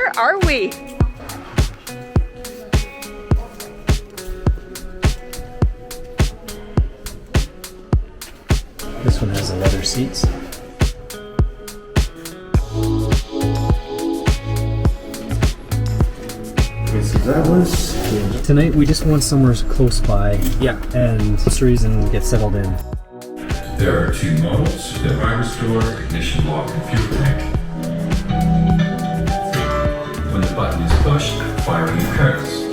where are we? This one has the leather seats. Tonight we just want somewhere close by, and groceries and get settled in. There are 2 models: the driver door, ignition lock, and fuel tank. When the button is pushed, firing occurs.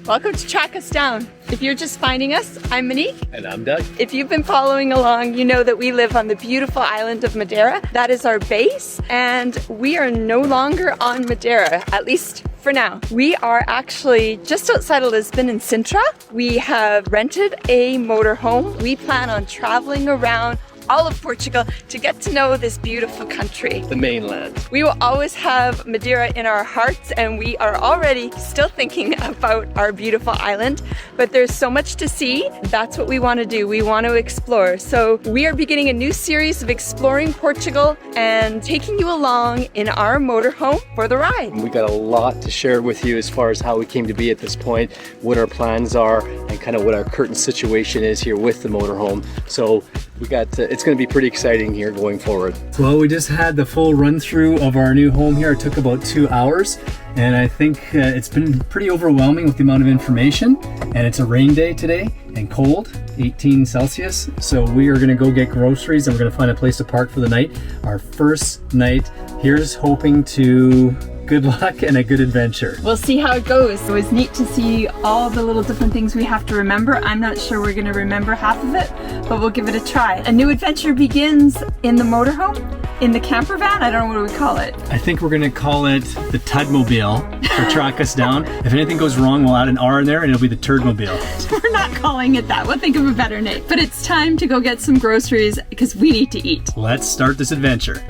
Welcome to Track Us Down. If you're just finding us, I'm Monique. And I'm Doug. If you've been following along, you know that we live on the beautiful island of Madeira. That is our base, and we are no longer on Madeira, at least for now. We are actually just outside of Lisbon in Sintra. We have rented a motorhome. We plan on traveling around all of Portugal to get to know this beautiful country. The mainland. We will always have Madeira in our hearts, and we are already still thinking about our beautiful island, but there's so much to see. That's what we want to do. We want to explore. So we are beginning a new series of exploring Portugal and taking you along in our motorhome for the ride. We got a lot to share with you as far as how we came to be at this point, what our plans are, and kind of what our current situation is here with the motorhome. So we got it's going to be pretty exciting here going forward. Well, we just had the full run through of our new home here. It took about 2 hours, and I think it's been pretty overwhelming with the amount of information. And it's a rain day today and cold, 18 Celsius. So we are going to go get groceries, and we're going to find a place to park for the night. Our first night. Here's hoping to good luck and a good adventure. We'll see how it goes. It was neat to see all the little different things we have to remember. I'm not sure we're going to remember half of it, but we'll give it a try. A new adventure begins in the motorhome, in the camper van. I don't know what do we call it. I think we're going to call it the Tudmobile for Track Us Down. If anything goes wrong, we'll add an R in there and it'll be the Turdmobile. We're not calling it that. We'll think of a better name. But it's time to go get some groceries because we need to eat. Let's start this adventure.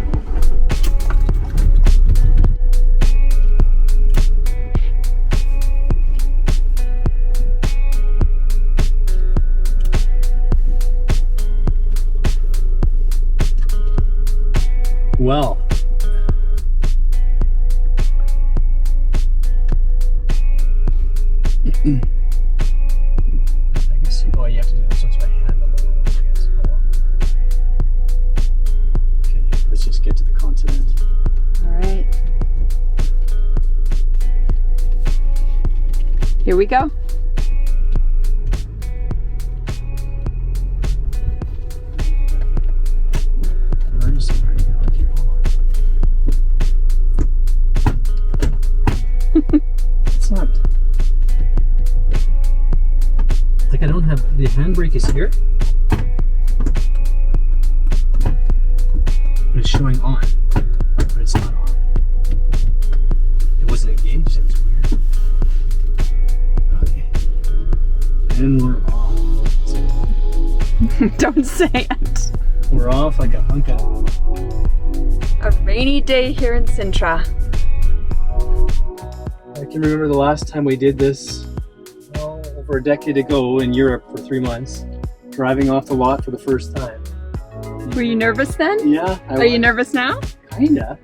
Well, I guess you have to do those ones by hand, the lower ones, I guess. Oh, well. Okay, let's just get to the continent. All right. Here we go. It's not like I don't have the handbrake is here, but it's showing on, but it's not on. It wasn't engaged. It was weird. Okay, and we're off. Don't say it. We're off like a hunk of. A rainy day here in Sintra. I can remember the last time we did this, well, over a decade ago in Europe for 3 months, driving off the lot for the first time. Were you nervous then? Yeah. Are you nervous now? Kinda.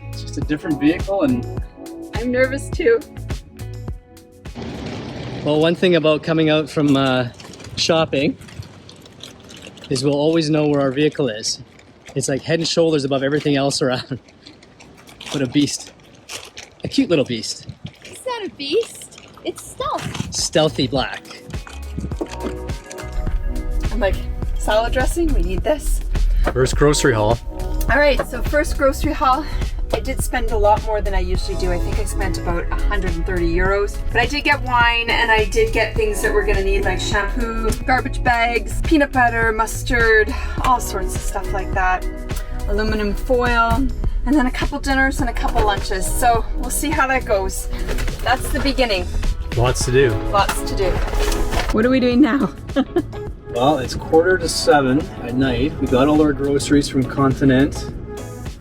It's just a different vehicle, and I'm nervous too. well, one thing about coming out from shopping is we'll always know where our vehicle is. It's like head and shoulders above everything else around. What a beast. A cute little beast. It's not a beast. It's stealth. Stealthy black. I'm like, salad dressing, we need this. First grocery haul. All right, so first grocery haul. I did spend a lot more than I usually do. I think I spent about 130 euros. But I did get wine, and I did get things that we're gonna need, like shampoo, garbage bags, peanut butter, mustard, all sorts of stuff like that. Aluminum foil, and then a couple dinners and a couple lunches. So we'll see how that goes. That's the beginning. Lots to do. Lots to do. What are we doing now? Well, it's 6:45 at night. We got all our groceries from Continent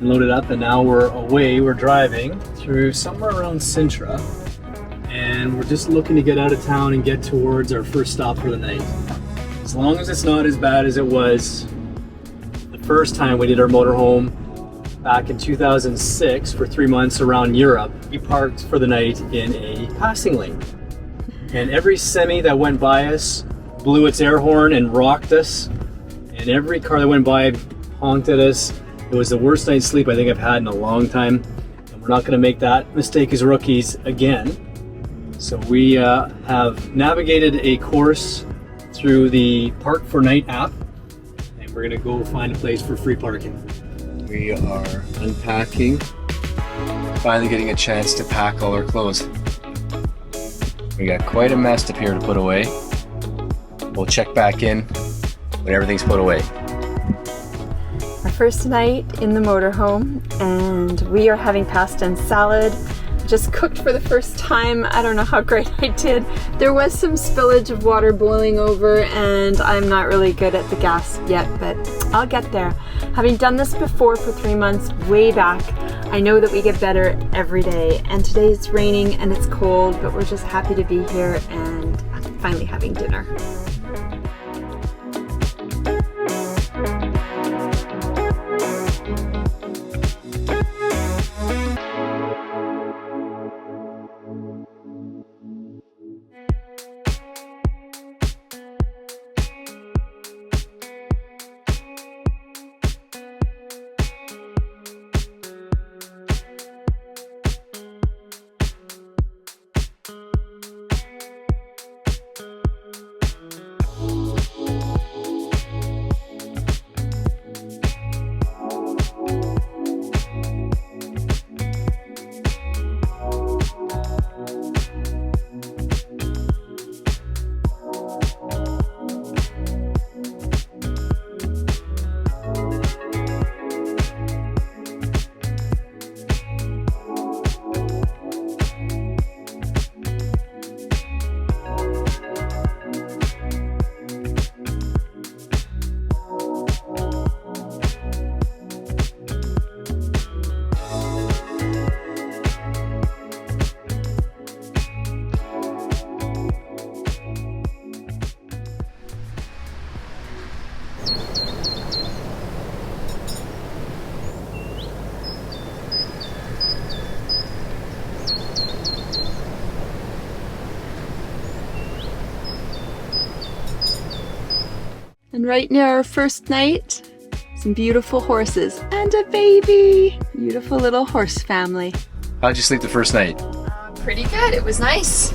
and loaded up, and now we're away. We're driving through somewhere around Sintra, and we're just looking to get out of town and get towards our first stop for the night. As long as it's not as bad as it was the first time we did our motorhome back in 2006 for 3 months around Europe. We parked for the night in a passing lane. And every semi that went by us blew its air horn and rocked us. And every car that went by honked at us. It was the worst night's sleep I think I've had in a long time. And we're not going to make that mistake as rookies again. So we have navigated a course through the Park for Night app. And we're going to go find a place for free parking. We are unpacking. Finally getting a chance to pack all our clothes. We got quite a mess up here to put away. We'll check back in when everything's put away. Our first night in the motorhome, and we are having pasta and salad. Just cooked for the first time. I don't know how great I did. There was some spillage of water boiling over, and I'm not really good at the gas yet, but I'll get there. Having done this before for 3 months, way back, I know that we get better every day. And today it's raining and it's cold, but we're just happy to be here and finally having dinner. And right near our first night, some beautiful horses and a baby. Beautiful little horse family. How'd you sleep the first night? Pretty good. It was nice.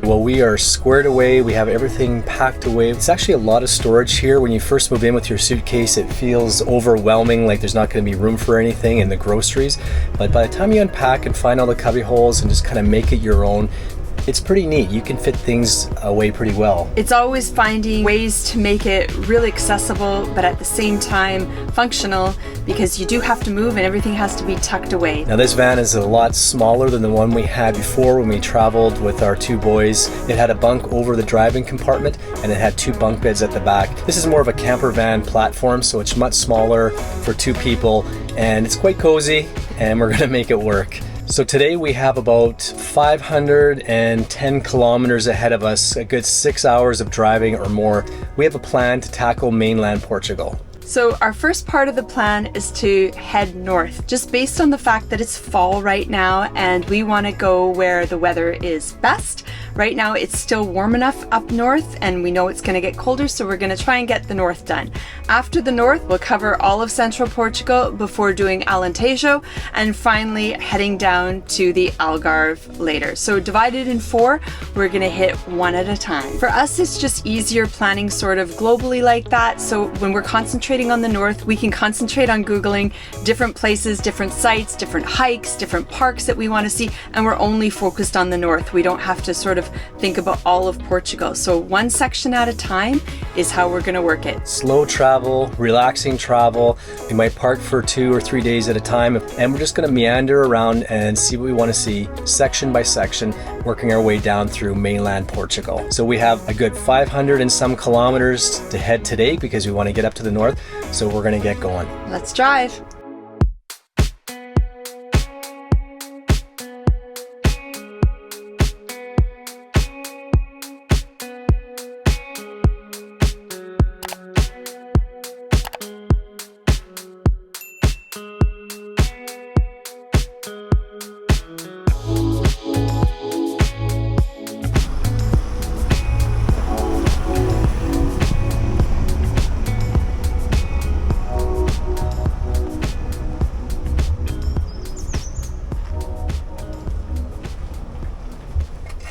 Well, we are squared away. We have everything packed away. It's actually a lot of storage here. When you first move in with your suitcase, it feels overwhelming, like there's not going to be room for anything in the groceries. But by the time you unpack and find all the cubby holes and just kind of make it your own, it's pretty neat. You can fit things away pretty well. It's always finding ways to make it really accessible, but at the same time functional, because you do have to move and everything has to be tucked away. Now this van is a lot smaller than the one we had before when we traveled with our two boys. It had a bunk over the driving compartment and it had 2 bunk beds at the back. This is more of a camper van platform, so it's much smaller for 2 people and it's quite cozy, and we're gonna make it work. So today we have about 510 kilometers ahead of us, a good 6 hours of driving or more. We have a plan to tackle mainland Portugal. So our first part of the plan is to head north, just based on the fact that it's fall right now and we want to go where the weather is best. Right now it's still warm enough up north and we know it's going to get colder, so we're going to try and get the north done. After the north, we'll cover all of central Portugal before doing Alentejo and finally heading down to the Algarve later. So divided in 4, we're going to hit one at a time. For us, it's just easier planning sort of globally like that. So when we're concentrating on the north, we can concentrate on Googling different places, different sites, different hikes, different parks that we want to see, and we're only focused on the north. We don't have to sort of think about all of Portugal. So one section at a time is how we're going to work it. Slow travel, relaxing travel. We might park for 2 or 3 days at a time, and we're just going to meander around and see what we want to see section by section, working our way down through mainland Portugal. So we have a good 500 and some kilometers to head today because we want to get up to the north. So we're going to get going. Let's drive.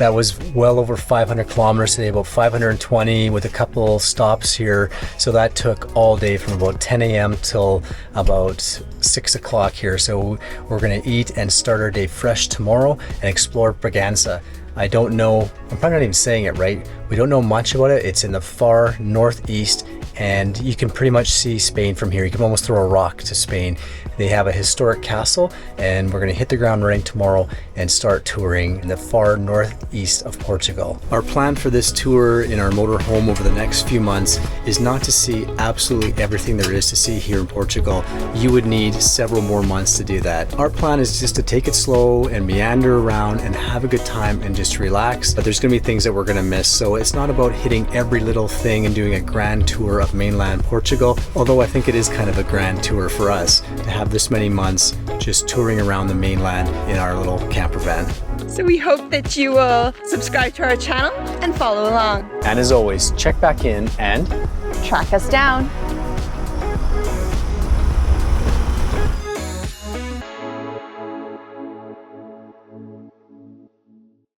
That was well over 500 kilometers today, about 520 with a couple stops here. So that took all day from about 10 a.m. till about 6 o'clock here. So we're gonna eat and start our day fresh tomorrow and explore Bragança. I don't know, I'm probably not even saying it right. We don't know much about it. It's in the far northeast, and you can pretty much see Spain from here. You can almost throw a rock to Spain. They have a historic castle, and we're gonna hit the ground running tomorrow and start touring in the far northeast of Portugal. Our plan for this tour in our motorhome over the next few months is not to see absolutely everything there is to see here in Portugal. You would need several more months to do that. Our plan is just to take it slow and meander around and have a good time and just relax, but there's gonna be things that we're gonna miss. So it's not about hitting every little thing and doing a grand tour of mainland Portugal, although I think it is kind of a grand tour for us to have this many months just touring around the mainland in our little camper van. So we hope that you will subscribe to our channel and follow along. And as always, check back in and Track us down.